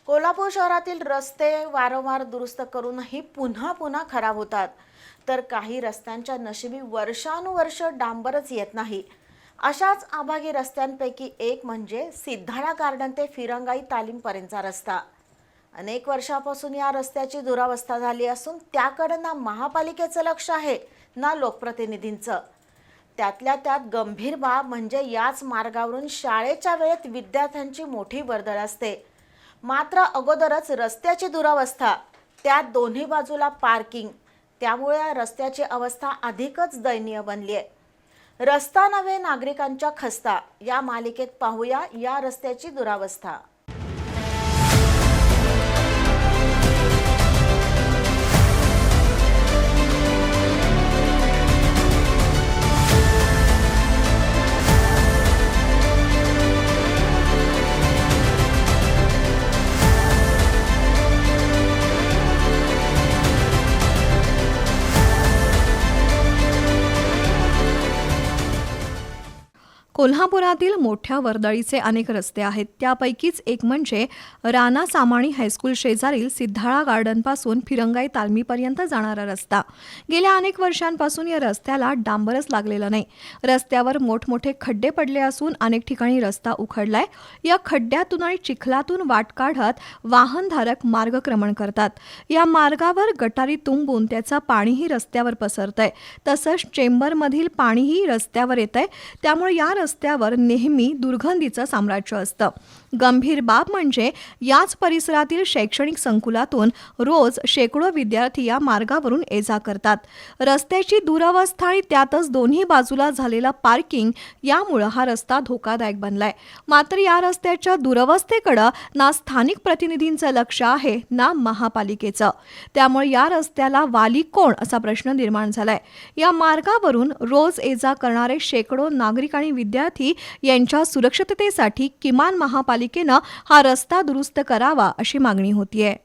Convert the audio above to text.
कोल्हापूर शहरातील रस्ते वारंवार दुरुस्त करूनही पुन्हा पुन्हा खराब होतात, तर काही रस्त्यांच्या नशिबी वर्षानुवर्ष डांबरच येत नाही। अशाच अभागी रस्त्यांपैकी एक म्हणजे सिद्धाळा गार्डन ते फिरंगाई तालीमपर्यंतचा रस्ता। अनेक वर्षापासून या रस्त्याची दुरावस्था झाली असून त्याकडे ना महापालिकेचं लक्ष आहे ना लोकप्रतिनिधींचं। त्यातल्या त्यात गंभीर बाब म्हणजे याच मार्गावरून शाळेच्या वेळेत विद्यार्थ्यांची मोठी वर्दळ असते, मात्र अगोदरच रस्त्याची दुरावस्था, त्यात दोन्ही बाजूला पार्किंग, त्यामुळे या रस्त्याची अवस्था अधिकच दयनीय बनली आहे। रस्ता नव्हे नागरिकांच्या खस्ता या मालिकेत पाहूया या रस्त्याची दुरावस्था। कोल्हापुरातील मोठ्या वर्दळीचे अनेक रस्ते आहेत। त्यापैकीच एक म्हणजे राणा सामाणी हायस्कूल शेजारील सिद्धाळा गार्डनपासून फिरंगाई तालमीपर्यंत जाणारा रस्ता। गेल्या अनेक वर्षांपासून या रस्त्याला डांबरच लागलेलं नाही। रस्त्यावर मोठमोठे खड्डे पडले असून अनेक ठिकाणी रस्ता उखडलाय। या खड्ड्यातून आणि चिखलातून वाट काढत वाहनधारक मार्गक्रमण करतात। या मार्गावर गटारी तुंबून त्याचं पाणीही रस्त्यावर पसरतंय, तसंच चेंबरमधील पाणीही रस्त्यावर येतंय। त्यामुळे या रस्त्यावर नेहमी दुर्गंधीचं साम्राज्य असतं। गंभीर बाब म्हणजे याच परिसरातील शैक्षणिक संकुलातून रोज शेकडो विद्यार्थी या मार्गावरून ये-जा करतात। रस्त्याची दुरावस्था आणि त्यातच दोन्ही बाजूला झालेलं पार्किंग यामुळे हा रस्ता धोकादायक बनलाय। मात्र या रस्त्याच्या दुरवस्थेकडे ना स्थानिक प्रतिनिधींचं लक्ष आहे ना महापालिकेचं। त्यामुळे या रस्त्याला वाली कोण असा प्रश्न निर्माण झालाय। या मार्गावरून रोज ये-जा करणारे शेकडो नागरिक आणि विद्यार्थी यांच्या सुरक्षिततेसाठी किमान महापालिकेनं हा रस्ता दुरुस्त करावा अशी मागणी होतीये।